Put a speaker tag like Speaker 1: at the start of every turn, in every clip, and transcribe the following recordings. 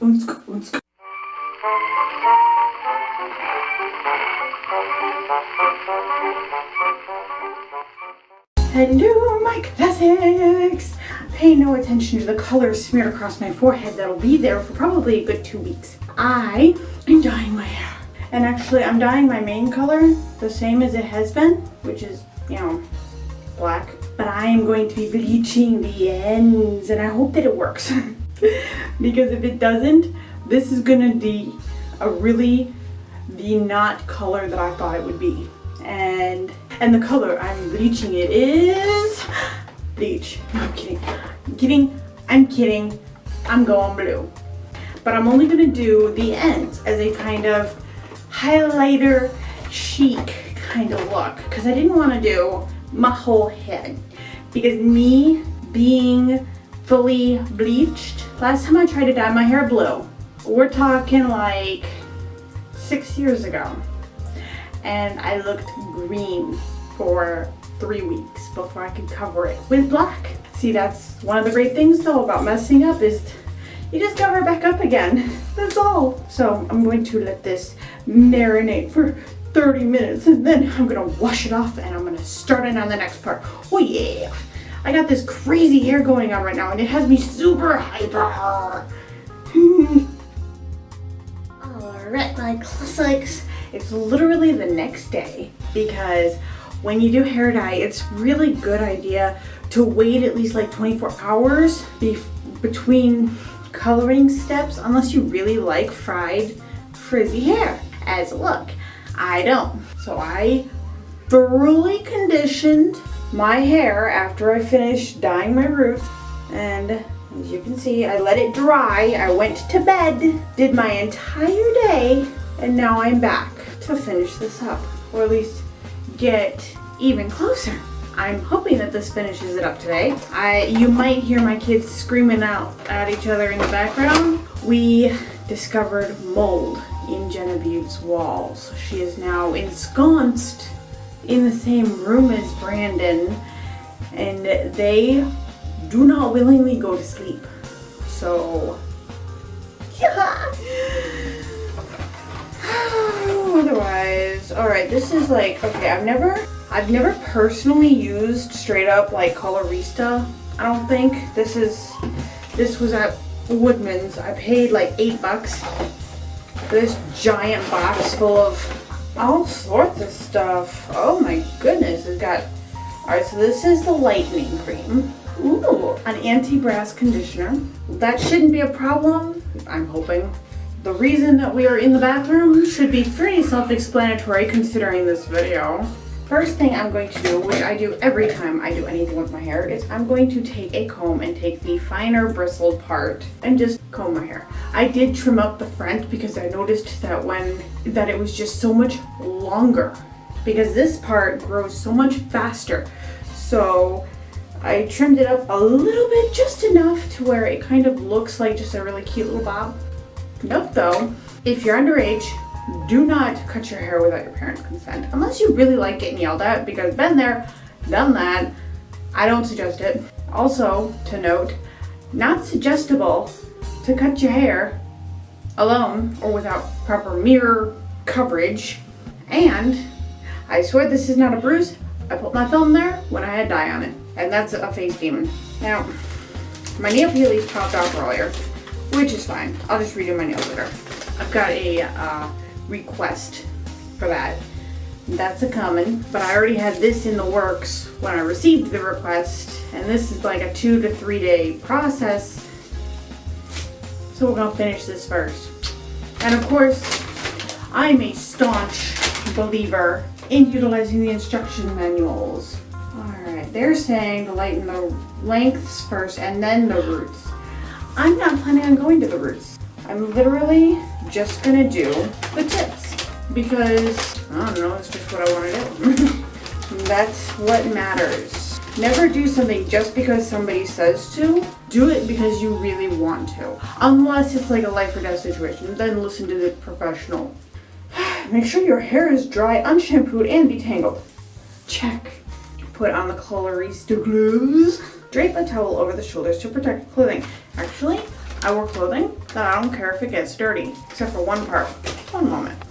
Speaker 1: Hello, my classics! Pay no attention to the color smeared across my forehead that'll be there for probably a good 2 weeks. I am dyeing my hair. And actually, I'm dyeing my main color the same as it has been, which is, you know, black. But I am going to be bleaching the ends, and I hope that it works. Because if it doesn't, this is gonna be the not color that I thought it would be. And the color I'm bleaching it is bleach. No, I'm kidding. I'm kidding. I'm going blue. But I'm only gonna do the ends as a kind of highlighter chic kind of look, because I didn't want to do my whole head, because me being fully bleached, last time I tried to dye my hair blue, we're talking like 6 years ago, and I looked green for 3 weeks before I could cover it with black. See, that's one of the great things though about messing up, is you just cover it back up again. That's all. So I'm going to let this marinate for 30 minutes, and then I'm gonna wash it off, and I'm gonna start in on the next part. Oh yeah! I got this crazy hair going on right now, and it has me super hyper. Alright, my classics. It's literally the next day, because when you do hair dye, it's really good idea to wait at least like 24 hours between coloring steps, unless you really like fried frizzy hair as a look. I don't. So I thoroughly conditioned my hair after I finished dyeing my roots, and as you can see, I let it dry. I went to bed, did my entire day, and now I'm back to finish this up, or at least get even closer. I'm hoping that this finishes it up today. You might hear my kids screaming out at each other in the background. We discovered mold in Genevieve's walls. She is now ensconced in the same room as Brandon, and they do not willingly go to sleep. So, yeah. Otherwise, alright, this is like, okay, I've never personally used straight up like colorista. I don't think. This was at Woodman's. I paid like $8 for this giant box full of all sorts of stuff. Oh my goodness, it's got, alright, so this is the lightening cream. Ooh, an anti-brass conditioner. That shouldn't be a problem, I'm hoping. The reason that we are in the bathroom should be pretty self-explanatory considering this video. First thing I'm going to do, which I do every time I do anything with my hair, is I'm going to take a comb and take the finer bristled part and just comb my hair. I did trim up the front because I noticed that that it was just so much longer, because this part grows so much faster. So I trimmed it up a little bit, just enough to where it kind of looks like just a really cute little bob. Note though, if you're underage, do not cut your hair without your parents' consent, unless you really like getting yelled at, because been there, done that. I don't suggest it. Also, to note, not suggestible to cut your hair alone or without proper mirror coverage. And I swear this is not a bruise. I put my thumb there when I had dye on it, and that's a face demon. Now, my nail peelies popped off earlier, which is fine. I'll just redo my nails later. I've got a request for that. That's a coming, but I already had this in the works when I received the request, and this is like a 2 to 3 day process. So we're gonna finish this first. And of course, I'm a staunch believer in utilizing the instruction manuals. Alright, they're saying to lighten the lengths first and then the roots. I'm not planning on going to the roots. I'm literally just gonna do the tips, because I don't know, it's just what I want to do. That's what matters. Never do something just because somebody says to. Do it because you really want to. Unless it's like a life or death situation, then listen to the professional. Make sure your hair is dry, unshampooed, and detangled. Check. Put on the colorista gloves. Drape a towel over the shoulders to protect clothing. Actually, I wear clothing that I don't care if it gets dirty, except for one part. One moment.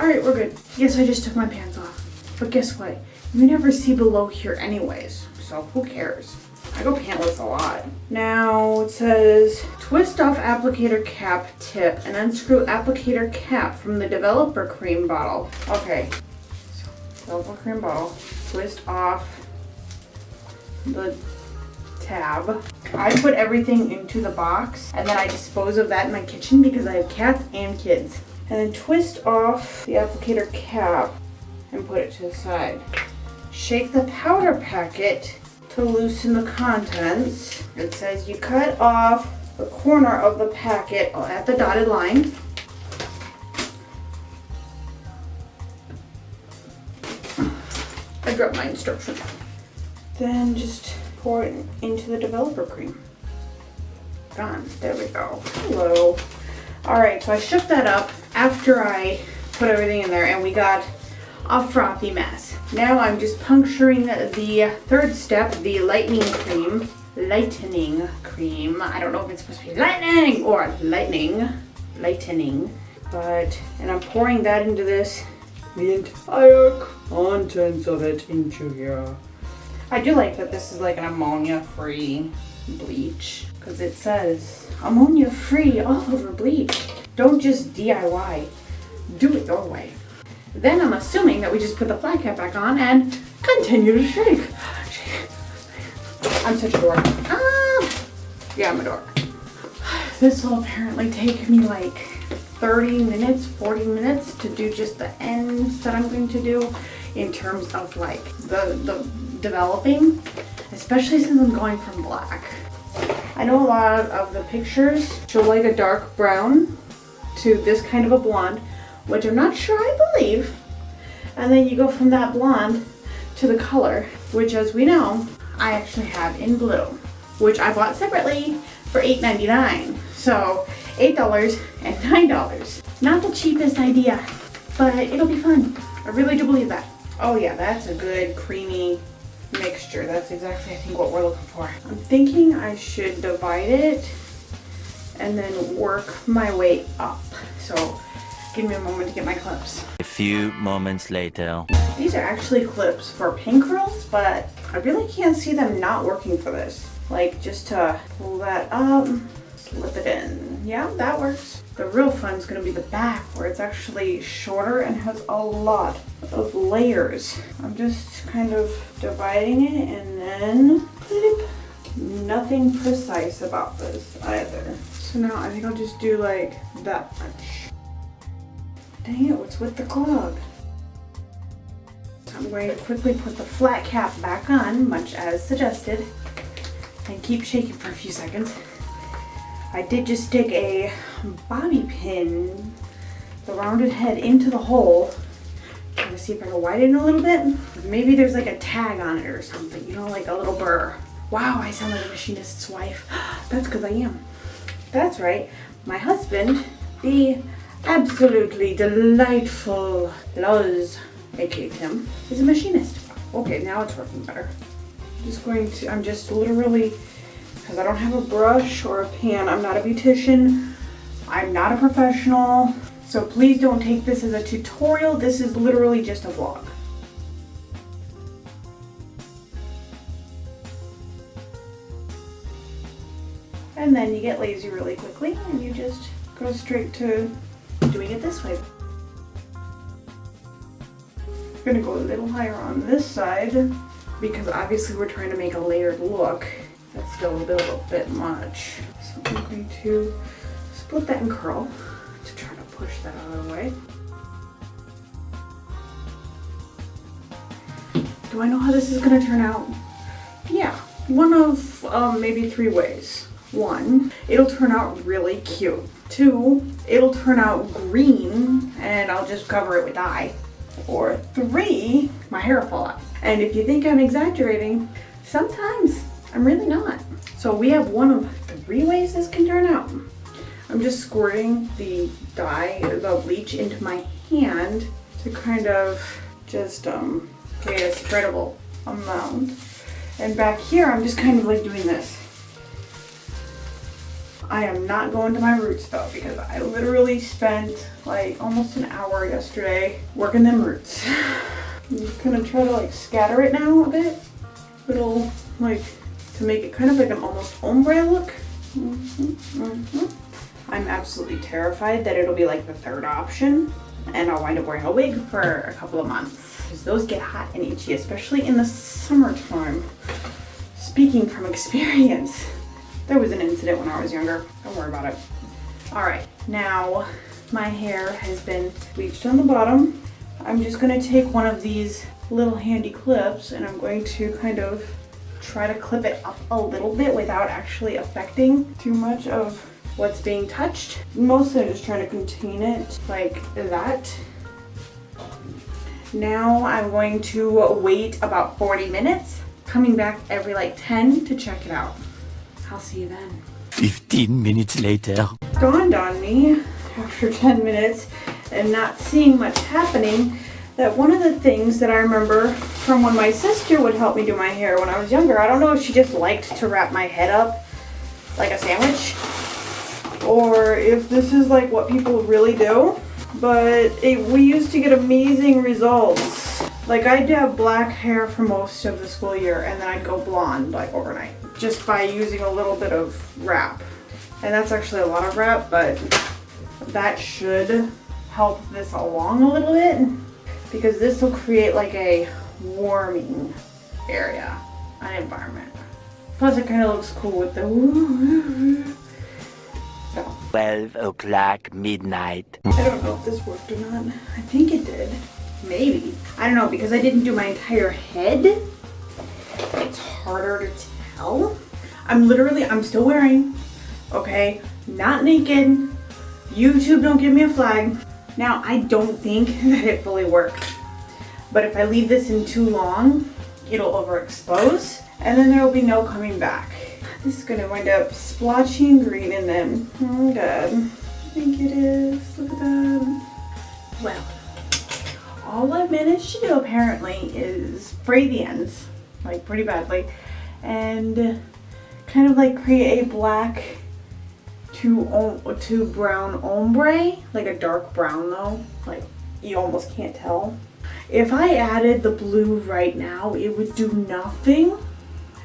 Speaker 1: Alright, we're good. Yes, I just took my pants off. But guess what? You never see below here anyways, so who cares? I go pantless a lot. Now it says, twist off applicator cap tip and unscrew applicator cap from the developer cream bottle. Okay, so developer cream bottle, twist off the tab. I put everything into the box and then I dispose of that in my kitchen because I have cats and kids. And then twist off the applicator cap and put it to the side. Shake the powder packet to loosen the contents. It says you cut off the corner of the packet at the dotted line. I dropped my instructions. Then just pour it into the developer cream. Done. There we go. Hello. Alright, so I shook that up after I put everything in there and we got a frothy mess. Now I'm just puncturing the third step, the lightening cream. I don't know if it's supposed to be lightning or lightening. And I'm pouring that into this. The entire contents of it into here. I do like that this is like an ammonia-free bleach because it says ammonia-free all over bleach. Don't just DIY. Do it your way. Then I'm assuming that we just put the flat cap back on and continue to shake. I'm such a dork. Yeah, I'm a dork. This will apparently take me like 30 minutes, 40 minutes to do just the ends that I'm going to do in terms of like the developing, especially since I'm going from black. I know a lot of the pictures show like a dark brown to this kind of a blonde, which I'm not sure I believe. And then you go from that blonde to the color, which as we know, I actually have in blue, which I bought separately for $8.99. So $8 and $9. Not the cheapest idea, but it'll be fun. I really do believe that. Oh yeah, that's a good creamy mixture. That's exactly, I think, what we're looking for. I'm thinking I should divide it and then work my way up. So give me a moment to get my clips.
Speaker 2: A few moments later.
Speaker 1: These are actually clips for pin curls, but I really can't see them not working for this. Like just to pull that up, slip it in. Yeah, that works. The real fun is going to be the back where it's actually shorter and has a lot of layers. I'm just kind of dividing it and then clip. Nothing precise about this either. So now I think I'll just do like that much. Dang it, what's with the clog? So I'm going to quickly put the flat cap back on, much as suggested, and keep shaking for a few seconds. I did just stick a bobby pin, the rounded head, into the hole. Trying to see if I can widen it a little bit. Maybe there's like a tag on it or something, you know, like a little burr. Wow, I sound like a machinist's wife. That's because I am. That's right, my husband, the absolutely delightful Luz, aka Tim, is a machinist. Okay, now it's working better. I'm just literally, because I don't have a brush or a pan, I'm not a beautician, I'm not a professional, so please don't take this as a tutorial. This is literally just a vlog. And then you get lazy really quickly and you just go straight to doing it this way. I'm gonna go a little higher on this side because obviously we're trying to make a layered look. That's still a little bit much. So I'm going to split that and curl to try to push that out of the way. Do I know how this is gonna turn out? Yeah, one of maybe 3 ways. 1, it'll turn out really cute. 2, it'll turn out green and I'll just cover it with dye. Or 3, my hair will fall out. And if you think I'm exaggerating, sometimes I'm really not. So we have one of 3 ways this can turn out. I'm just squirting the dye, the bleach, into my hand to kind of just get a spreadable amount. And back here, I'm just kind of like doing this. I am not going to my roots though, because I literally spent like almost an hour yesterday working them roots. I'm just gonna try to like scatter it now a bit. Little like to make it kind of like an almost ombre look. I'm absolutely terrified that it'll be like the third option and I'll wind up wearing a wig for a couple of months. Because those get hot and itchy, especially in the summertime. Speaking from experience, there was an incident when I was younger. Don't worry about it. All right, now my hair has been bleached on the bottom. I'm just gonna take one of these little handy clips and I'm going to kind of try to clip it up a little bit without actually affecting too much of what's being touched. Mostly I'm just trying to contain it like that. Now I'm going to wait about 40 minutes, coming back every like 10 to check it out. I'll see you then.
Speaker 2: 15 minutes later.
Speaker 1: Dawned on me after 10 minutes and not seeing much happening that one of the things that I remember from when my sister would help me do my hair when I was younger, I don't know if she just liked to wrap my head up like a sandwich or if this is like what people really do, but we used to get amazing results. Like I'd have black hair for most of the school year and then I'd go blonde like overnight just by using a little bit of wrap. And that's actually a lot of wrap, but that should help this along a little bit because this will create like a warming area, an environment. Plus it kind of looks cool with the so.
Speaker 2: 12 o'clock midnight.
Speaker 1: I don't know if this worked or not. I think it did. Maybe. I don't know because I didn't do my entire head. It's harder to tell. I'm still wearing, okay, not naked. YouTube don't give me a flag. Now I don't think that it fully worked. But if I leave this in too long, it'll overexpose and then there will be no coming back. This is gonna wind up splotching green and then, oh god, I think it is, look at that. Well, all I've managed to do apparently is fray the ends, like pretty badly, and kind of like create a black to brown ombre, like a dark brown though, like you almost can't tell. If I added the blue right now, it would do nothing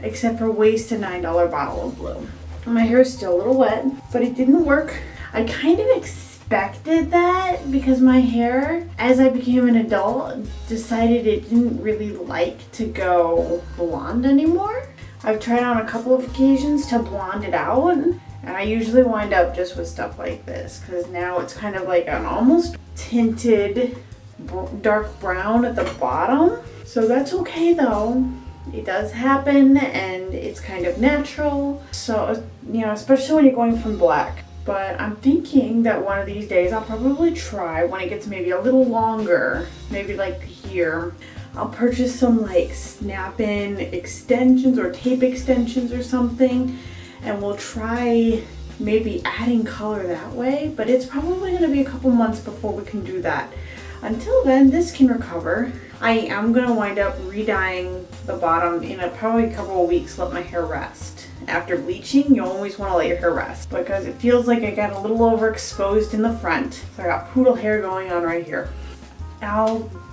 Speaker 1: except for waste a $9 bottle of blue. My hair is still a little wet, but it didn't work. I kind of expected that because my hair, as I became an adult, decided it didn't really like to go blonde anymore. I've tried on a couple of occasions to blonde it out, and I usually wind up just with stuff like this because now it's kind of like an almost tinted dark brown at the bottom. So that's okay though. It does happen and it's kind of natural. So, you know, especially when you're going from black. But I'm thinking that one of these days I'll probably try when it gets maybe a little longer, maybe like here, I'll purchase some like snap-in extensions or tape extensions or something, and we'll try maybe adding color that way. But it's probably going to be a couple months before we can do that. Until then, this can recover. I am going to wind up re-dyeing the bottom in probably a couple of weeks, let my hair rest. After bleaching, you always want to let your hair rest because it feels like I got a little overexposed in the front. So I got poodle hair going on right here.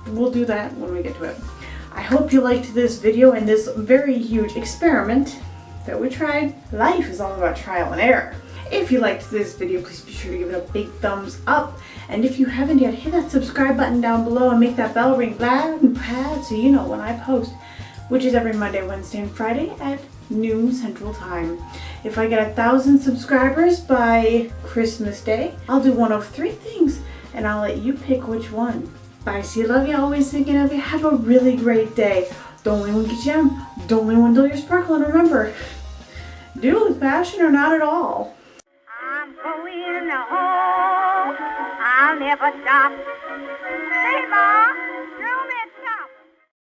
Speaker 1: We'll do that when we get to it. I hope you liked this video and this very huge experiment that we tried. Life is all about trial and error. If you liked this video, please be sure to give it a big thumbs up. And if you haven't yet, hit that subscribe button down below and make that bell ring loud and proud so you know when I post, which is every Monday, Wednesday, and Friday at noon Central Time. If I get 1,000 subscribers by Christmas Day, I'll do one of 3 things and I'll let you pick which one. Bye, see you, love you, always thinking of you. Have a really great day. Don't let anyone get you down. Don't let anyone dull your sparkle. And remember, do it with passion or not at all.
Speaker 3: I'm going home. I'll never stop. Hey, Ma.